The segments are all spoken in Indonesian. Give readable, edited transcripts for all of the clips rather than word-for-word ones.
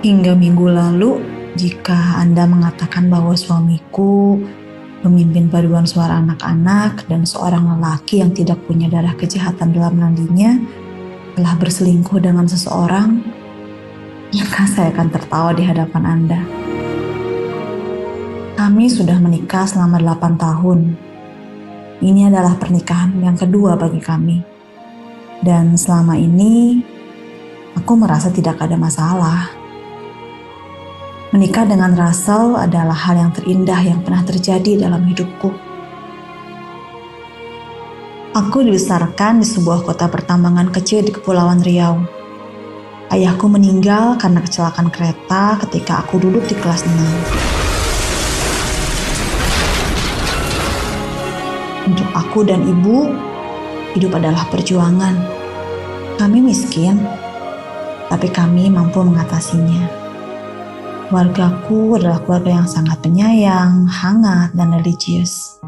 Hingga minggu lalu, jika Anda mengatakan bahwa suamiku pemimpin paduan suara anak-anak dan seorang lelaki yang tidak punya darah kejahatan dalam nadinya telah berselingkuh dengan seseorang, maka saya akan tertawa di hadapan Anda. Kami sudah menikah selama 8 tahun. Ini adalah pernikahan yang kedua bagi kami. Dan selama ini, aku merasa tidak ada masalah. Menikah dengan Russell adalah hal yang terindah yang pernah terjadi dalam hidupku. Aku dibesarkan di sebuah kota pertambangan kecil di Kepulauan Riau. Ayahku meninggal karena kecelakaan kereta ketika aku duduk di kelas 6. Untuk aku dan ibu, hidup adalah perjuangan. Kami miskin, tapi kami mampu mengatasinya. Keluargaku adalah keluarga yang sangat penyayang, hangat, dan religius.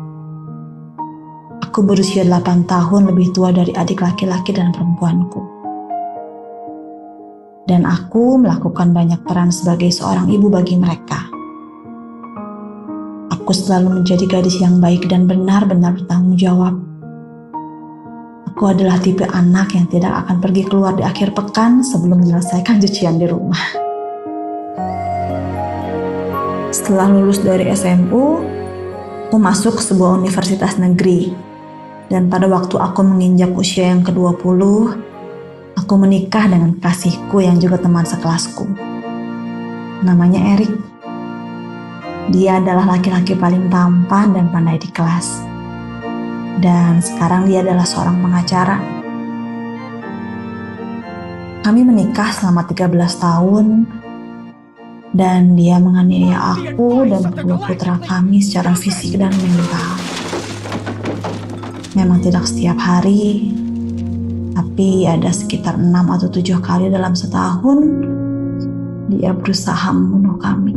Aku berusia 8 tahun lebih tua dari adik laki-laki dan perempuanku. Dan aku melakukan banyak peran sebagai seorang ibu bagi mereka. Aku selalu menjadi gadis yang baik dan benar-benar bertanggung jawab. Aku adalah tipe anak yang tidak akan pergi keluar di akhir pekan sebelum menyelesaikan cucian di rumah. Setelah lulus dari SMU, aku masuk ke sebuah universitas negeri. Dan pada waktu aku menginjak usia yang ke-20, aku menikah dengan kekasihku yang juga teman sekelasku. Namanya Erik. Dia adalah laki-laki paling tampan dan pandai di kelas. Dan sekarang dia adalah seorang pengacara. Kami menikah selama 13 tahun. Dan dia menganiaya aku dan kedua putra kami secara fisik dan mental. Memang tidak setiap hari, tapi ada sekitar 6 atau 7 kali dalam setahun dia berusaha membunuh kami.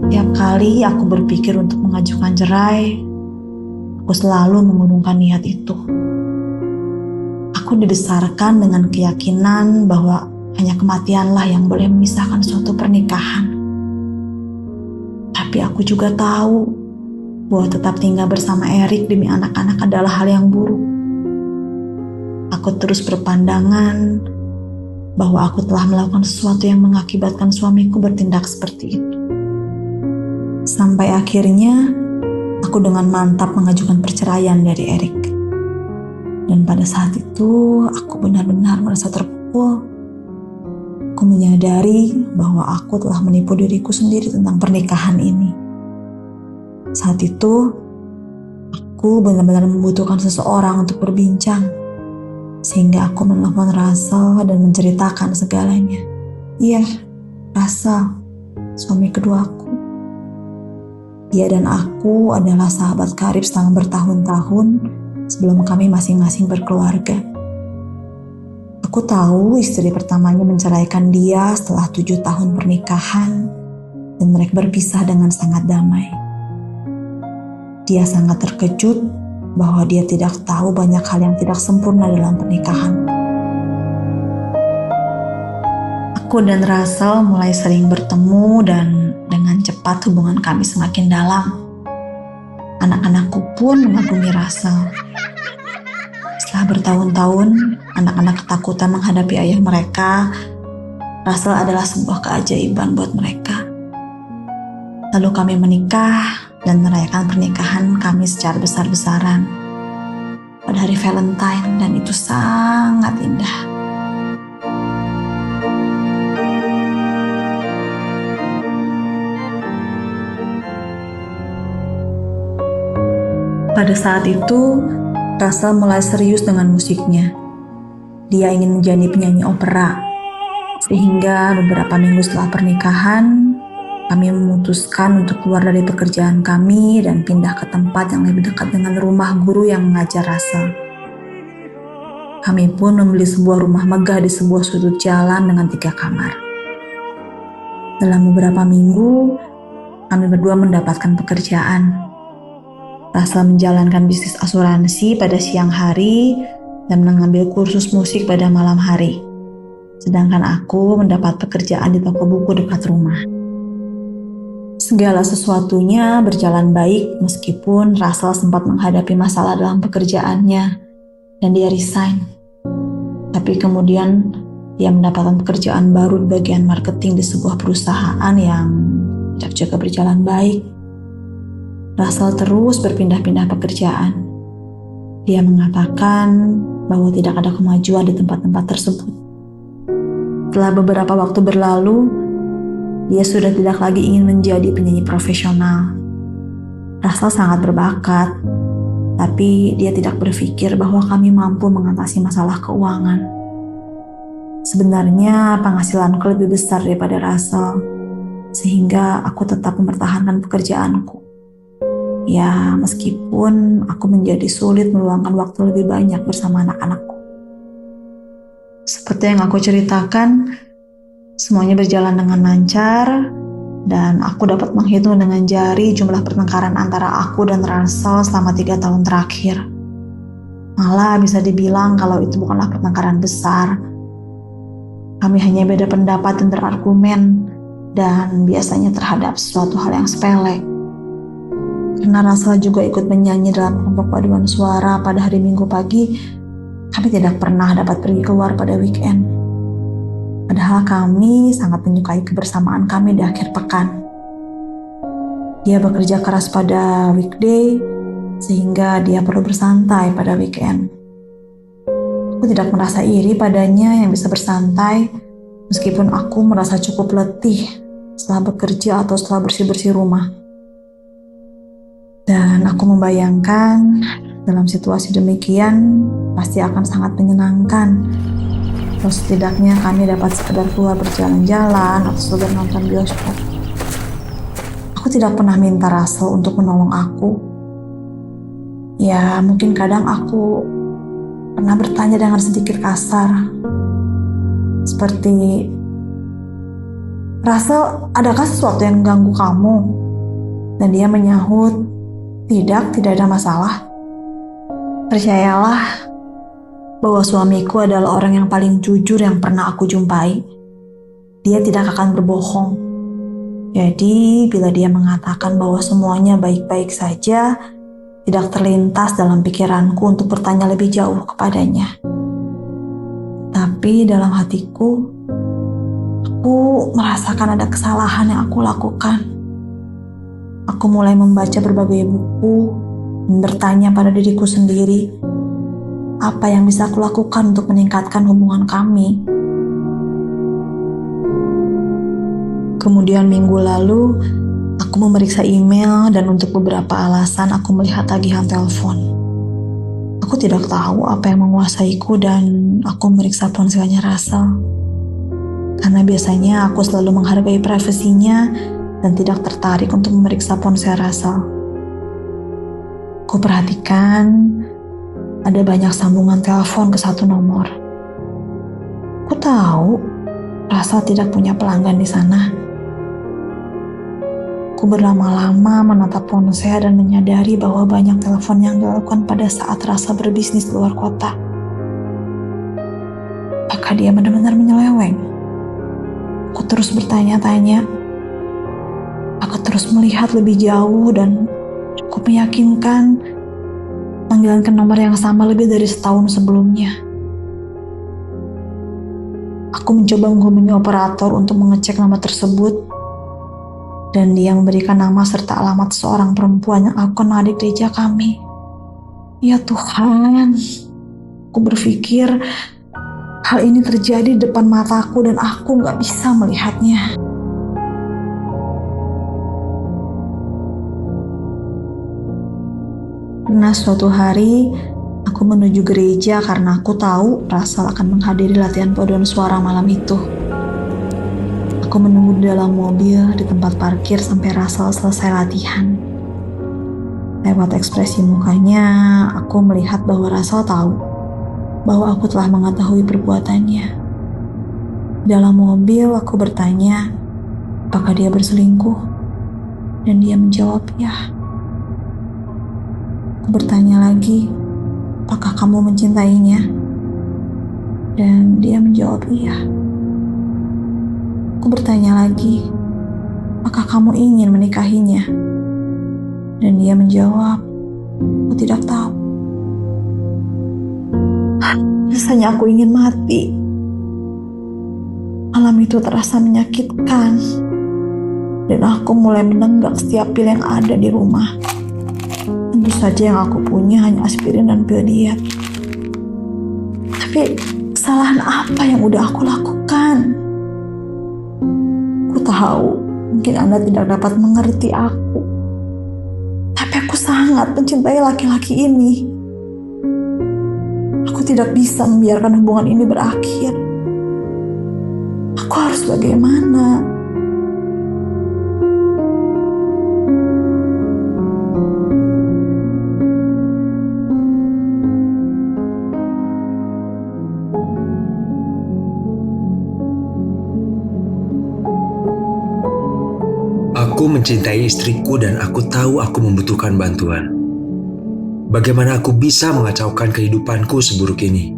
Tiap kali aku berpikir untuk mengajukan cerai, aku selalu mengurungkan niat itu. Aku dibesarkan dengan keyakinan bahwa hanya kematianlah yang boleh memisahkan suatu pernikahan. Tapi aku juga tahu bahwa tetap tinggal bersama Erik demi anak-anak adalah hal yang buruk. Aku terus berpandangan bahwa aku telah melakukan sesuatu yang mengakibatkan suamiku bertindak seperti itu. Sampai akhirnya, aku dengan mantap mengajukan perceraian dari Erik. Dan pada saat itu, aku benar-benar merasa terpukul. Aku menyadari bahwa aku telah menipu diriku sendiri tentang pernikahan ini. Saat itu, aku benar-benar membutuhkan seseorang untuk berbincang. Sehingga aku menelpon Russell dan menceritakan segalanya. Iya, Russell, suami keduaku. Dia dan aku adalah sahabat karib selama bertahun-tahun sebelum kami masing-masing berkeluarga. Aku tahu istri pertamanya menceraikan dia setelah 7 tahun pernikahan dan mereka berpisah dengan sangat damai. Dia sangat terkejut bahwa dia tidak tahu banyak hal yang tidak sempurna dalam pernikahan. Aku dan Russell mulai sering bertemu dan dengan cepat hubungan kami semakin dalam. Anak-anakku pun mengagumi Russell. Setelah bertahun-tahun, anak-anak ketakutan menghadapi ayah mereka. Russell adalah sebuah keajaiban buat mereka. Lalu kami menikah dan merayakan pernikahan kami secara besar-besaran pada hari Valentine, dan itu sangat indah. Pada saat itu, Russell mulai serius dengan musiknya. Dia ingin menjadi penyanyi opera. Sehingga beberapa minggu setelah pernikahan, kami memutuskan untuk keluar dari pekerjaan kami dan pindah ke tempat yang lebih dekat dengan rumah guru yang mengajar Russell. Kami pun membeli sebuah rumah megah di sebuah sudut jalan dengan 3 kamar. Dalam beberapa minggu, kami berdua mendapatkan pekerjaan. Russell menjalankan bisnis asuransi pada siang hari dan mengambil kursus musik pada malam hari. sedangkan aku mendapat pekerjaan di toko buku dekat rumah. Segala sesuatunya berjalan baik meskipun Russell sempat menghadapi masalah dalam pekerjaannya dan dia resign. Tapi kemudian dia mendapatkan pekerjaan baru di bagian marketing di sebuah perusahaan yang tidak juga berjalan baik. Russell terus berpindah-pindah pekerjaan. Dia mengatakan bahwa tidak ada kemajuan di tempat-tempat tersebut. Setelah beberapa waktu berlalu, dia sudah tidak lagi ingin menjadi penyanyi profesional. Russell sangat berbakat, tapi dia tidak berpikir bahwa kami mampu mengatasi masalah keuangan. Sebenarnya penghasilanku lebih besar daripada Russell, sehingga aku tetap mempertahankan pekerjaanku. Ya, meskipun aku menjadi sulit meluangkan waktu lebih banyak bersama anak-anakku. Seperti yang aku ceritakan, semuanya berjalan dengan lancar, dan aku dapat menghitung dengan jari jumlah pertengkaran antara aku dan Russell selama 3 tahun terakhir. Malah bisa dibilang kalau itu bukanlah pertengkaran besar. Kami hanya beda pendapat dan berargumen, dan biasanya terhadap sesuatu hal yang sepele. Karena Russell juga ikut menyanyi dalam kelompok paduan suara pada hari Minggu pagi, kami tidak pernah dapat pergi keluar pada weekend. Padahal kami sangat menyukai kebersamaan kami di akhir pekan. Dia bekerja keras pada weekday, sehingga dia perlu bersantai pada weekend. Aku tidak merasa iri padanya yang bisa bersantai, meskipun aku merasa cukup letih setelah bekerja atau setelah bersih-bersih rumah. Dan aku membayangkan dalam situasi demikian pasti akan sangat menyenangkan. Atau setidaknya kami dapat sekedar keluar berjalan-jalan atau sekedar nonton bioskop. Aku tidak pernah minta Russell untuk menolong aku. Ya, mungkin kadang aku pernah bertanya dengan sedikit kasar. Seperti, Russell, adakah sesuatu yang mengganggu kamu? Dan dia menyahut, tidak ada masalah. Percayalah, bahwa suamiku adalah orang yang paling jujur yang pernah aku jumpai. Dia tidak akan berbohong. Jadi, bila dia mengatakan bahwa semuanya baik-baik saja, tidak terlintas dalam pikiranku untuk bertanya lebih jauh kepadanya. Tapi dalam hatiku, aku merasakan ada kesalahan yang aku lakukan. Aku mulai membaca berbagai buku dan bertanya pada diriku sendiri, apa yang bisa aku lakukan untuk meningkatkan hubungan kami. Kemudian minggu lalu, aku memeriksa email dan untuk beberapa alasan aku melihat tagihan telepon. Aku tidak tahu apa yang menguasaiku dan aku memeriksa ponselnya Russell. Karena biasanya aku selalu menghargai privasinya dan tidak tertarik untuk memeriksa ponsel Russell. Aku perhatikan ada banyak sambungan telepon ke satu nomor. Aku tahu Russell tidak punya pelanggan di sana. Aku berlama-lama menatap ponsel dan menyadari bahwa banyak telepon yang dilakukan pada saat Russell berbisnis di luar kota. Apakah dia benar-benar menyeleweng? Aku terus bertanya-tanya. Aku terus melihat lebih jauh dan cukup meyakinkan panggilan ke nomor yang sama lebih dari setahun sebelumnya. Aku mencoba menghubungi operator untuk mengecek nomor tersebut, dan dia memberikan nama serta alamat seorang perempuan yang aku kenal di gereja kami. Ya Tuhan, aku berpikir hal ini terjadi di depan mataku dan aku gak bisa melihatnya. Nah, suatu hari aku menuju gereja karena aku tahu Russell akan menghadiri latihan paduan suara malam itu. Aku menunggu di dalam mobil di tempat parkir sampai Russell selesai latihan. Lewat ekspresi mukanya, aku melihat bahwa Russell tahu bahwa aku telah mengetahui perbuatannya. Dalam mobil, aku bertanya, apakah dia berselingkuh? Dan dia menjawab, ya. Aku bertanya lagi, apakah kamu mencintainya? Dan dia menjawab, iya. Aku bertanya lagi, apakah kamu ingin menikahinya? Dan dia menjawab, aku tidak tahu. Rasanya aku ingin mati. Malam itu terasa menyakitkan. Dan aku mulai menenggak setiap pil yang ada di rumah. Tentu saja yang aku punya hanya aspirin dan pil diet. Tapi kesalahan apa yang udah aku lakukan? Aku tahu mungkin Anda tidak dapat mengerti aku. Tapi aku sangat mencintai laki-laki ini. Aku tidak bisa membiarkan hubungan ini berakhir. Aku harus bagaimana? Aku mencintai istriku dan aku tahu aku membutuhkan bantuan. Bagaimana aku bisa mengacaukan kehidupanku seburuk ini?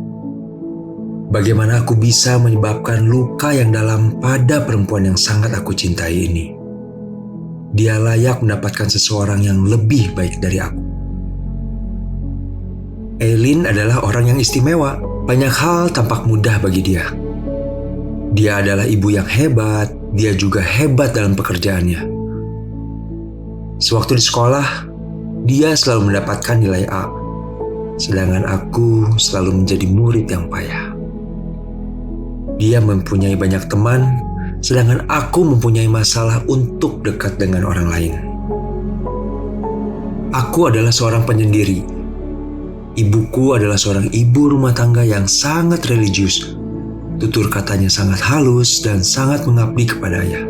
Bagaimana aku bisa menyebabkan luka yang dalam pada perempuan yang sangat aku cintai ini? Dia layak mendapatkan seseorang yang lebih baik dari aku. Eileen adalah orang yang istimewa. Banyak hal tampak mudah bagi dia. Dia adalah ibu yang hebat, dia juga hebat dalam pekerjaannya. Sewaktu di sekolah, dia selalu mendapatkan nilai A, sedangkan aku selalu menjadi murid yang payah. Dia mempunyai banyak teman, sedangkan aku mempunyai masalah untuk dekat dengan orang lain. Aku adalah seorang penyendiri. Ibuku adalah seorang ibu rumah tangga yang sangat religius. Tutur katanya sangat halus dan sangat mengabdi kepada ayah.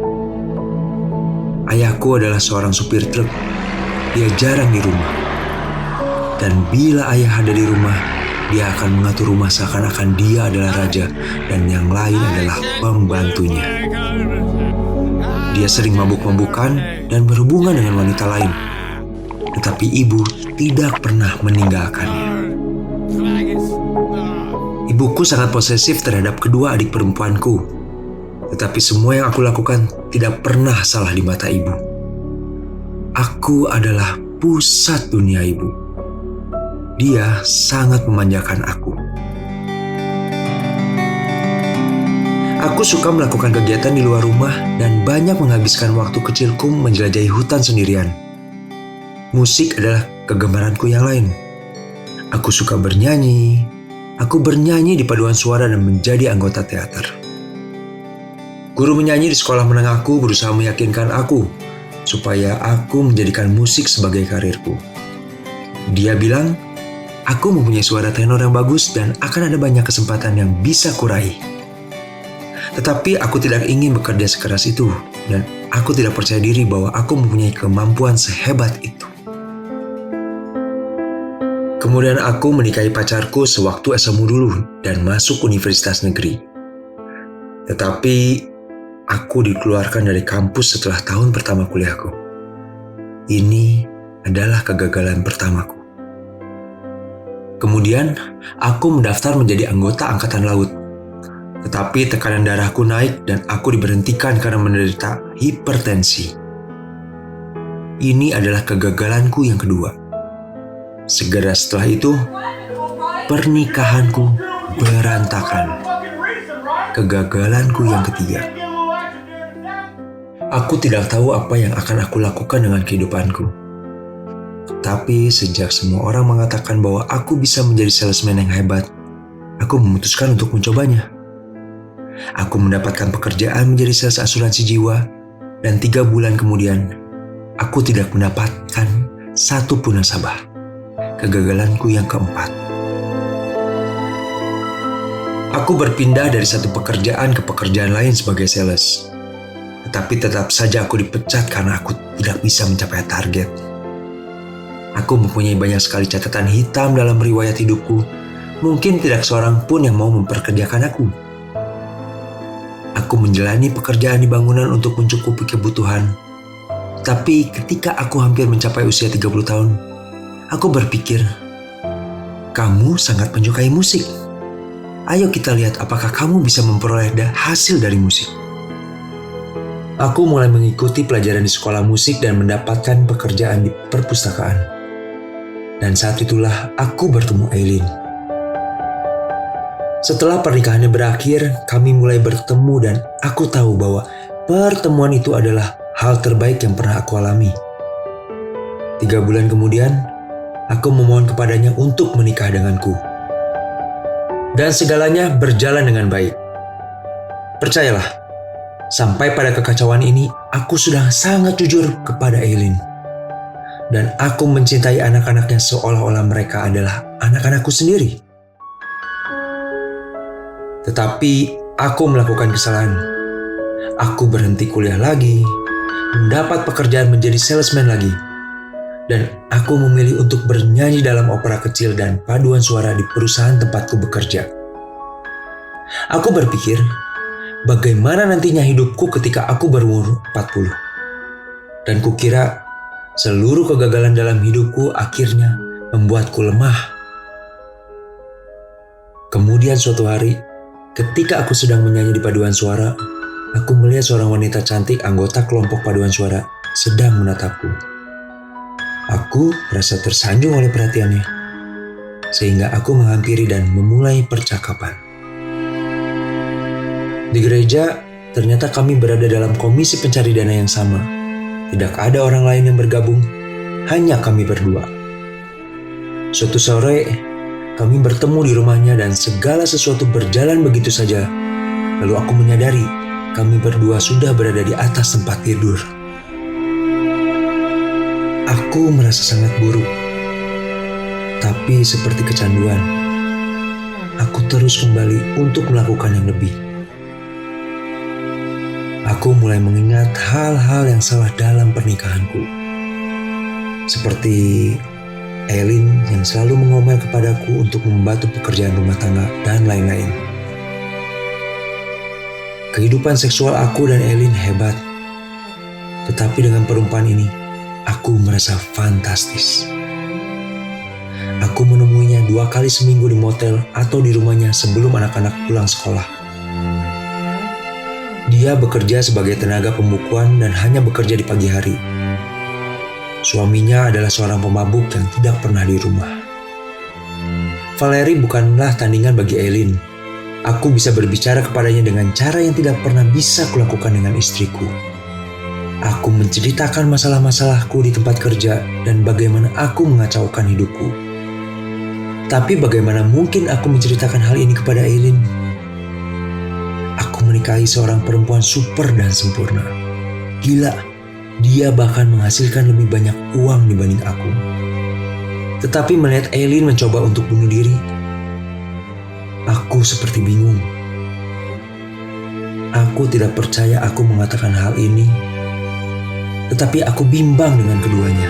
Ayahku adalah seorang supir truk. Dia jarang di rumah. Dan bila ayah ada di rumah, dia akan mengatur rumah seakan-akan dia adalah raja dan yang lain adalah pembantunya. Dia sering mabuk-mabukan dan berhubungan dengan wanita lain. Tetapi ibu tidak pernah meninggalkannya. Ibuku sangat posesif terhadap kedua adik perempuanku. Tetapi semua yang aku lakukan tidak pernah salah di mata ibu. Aku adalah pusat dunia ibu. Dia sangat memanjakan aku. Aku suka melakukan kegiatan di luar rumah dan banyak menghabiskan waktu kecilku menjelajahi hutan sendirian. Musik adalah kegemaranku yang lain. Aku suka bernyanyi. Aku bernyanyi di paduan suara dan menjadi anggota teater. Guru menyanyi di sekolah menengahku berusaha meyakinkan aku supaya aku menjadikan musik sebagai karirku. Dia bilang, aku mempunyai suara tenor yang bagus dan akan ada banyak kesempatan yang bisa kuraih. Tetapi aku tidak ingin bekerja sekeras itu dan aku tidak percaya diri bahwa aku mempunyai kemampuan sehebat itu. Kemudian aku menikahi pacarku sewaktu SMA dulu dan masuk universitas negeri. Tetapi aku dikeluarkan dari kampus setelah tahun pertama kuliahku. Ini adalah kegagalan pertamaku. Kemudian aku mendaftar menjadi anggota Angkatan Laut. Tetapi tekanan darahku naik dan aku diberhentikan karena menderita hipertensi. Ini adalah kegagalanku yang kedua. Segera setelah itu, pernikahanku berantakan. Kegagalanku yang ketiga. Aku tidak tahu apa yang akan aku lakukan dengan kehidupanku. Tapi sejak semua orang mengatakan bahwa aku bisa menjadi salesman yang hebat, aku memutuskan untuk mencobanya. Aku mendapatkan pekerjaan menjadi sales asuransi jiwa, dan 3 bulan kemudian, aku tidak mendapatkan satu pun nasabah. Kegagalanku yang keempat. Aku berpindah dari satu pekerjaan ke pekerjaan lain sebagai sales. Tetapi tetap saja aku dipecat karena aku tidak bisa mencapai target. Aku mempunyai banyak sekali catatan hitam dalam riwayat hidupku. Mungkin tidak seorang pun yang mau memperkerjakan aku. Aku menjalani pekerjaan di bangunan untuk mencukupi kebutuhan. Tapi ketika aku hampir mencapai usia 30 tahun, aku berpikir, kamu sangat menyukai musik. Ayo kita lihat apakah kamu bisa memperoleh hasil dari musik. Aku mulai mengikuti pelajaran di sekolah musik dan mendapatkan pekerjaan di perpustakaan. Dan saat itulah aku bertemu Aileen. Setelah pernikahannya berakhir, kami mulai bertemu dan aku tahu bahwa pertemuan itu adalah hal terbaik yang pernah aku alami. 3 bulan kemudian, aku memohon kepadanya untuk menikah denganku. Dan segalanya berjalan dengan baik. Percayalah, sampai pada kekacauan ini, aku sudah sangat jujur kepada Aileen. Dan aku mencintai anak-anaknya seolah-olah mereka adalah anak-anakku sendiri. Tetapi aku melakukan kesalahan. Aku berhenti kuliah lagi, mendapat pekerjaan menjadi salesman lagi. Dan aku memilih untuk bernyanyi dalam opera kecil dan paduan suara di perusahaan tempatku bekerja. Aku berpikir, bagaimana nantinya hidupku ketika aku berumur 40. Dan kukira seluruh kegagalan dalam hidupku akhirnya membuatku lemah. Kemudian suatu hari, ketika aku sedang menyanyi di paduan suara, aku melihat seorang wanita cantik anggota kelompok paduan suara sedang menatapku. Aku merasa tersanjung oleh perhatiannya, sehingga aku menghampiri dan memulai percakapan. Di gereja, ternyata kami berada dalam komisi pencari dana yang sama. Tidak ada orang lain yang bergabung, hanya kami berdua. Suatu sore, kami bertemu di rumahnya dan segala sesuatu berjalan begitu saja. Lalu aku menyadari kami berdua sudah berada di atas tempat tidur. Aku merasa sangat buruk. Tapi seperti kecanduan, aku terus kembali untuk melakukan yang lebih. Aku mulai mengingat hal-hal yang salah dalam pernikahanku. Seperti Aileen yang selalu mengomel kepadaku untuk membantu pekerjaan rumah tangga dan lain-lain. Kehidupan seksual aku dan Aileen hebat. Tetapi dengan perempuan ini, aku merasa fantastis. Aku menemuinya 2 kali seminggu di motel atau di rumahnya sebelum anak-anak pulang sekolah. Dia bekerja sebagai tenaga pembukuan dan hanya bekerja di pagi hari. Suaminya adalah seorang pemabuk yang tidak pernah di rumah. Valerie bukanlah tandingan bagi Aileen. Aku bisa berbicara kepadanya dengan cara yang tidak pernah bisa kulakukan dengan istriku. Aku menceritakan masalah-masalahku di tempat kerja dan bagaimana aku mengacaukan hidupku. Tapi bagaimana mungkin aku menceritakan hal ini kepada Aileen? Aku menikahi seorang perempuan super dan sempurna. Gila, dia bahkan menghasilkan lebih banyak uang dibanding aku. Tetapi melihat Aileen mencoba untuk bunuh diri, aku seperti bingung. Aku tidak percaya aku mengatakan hal ini, tetapi aku bimbang dengan keduanya.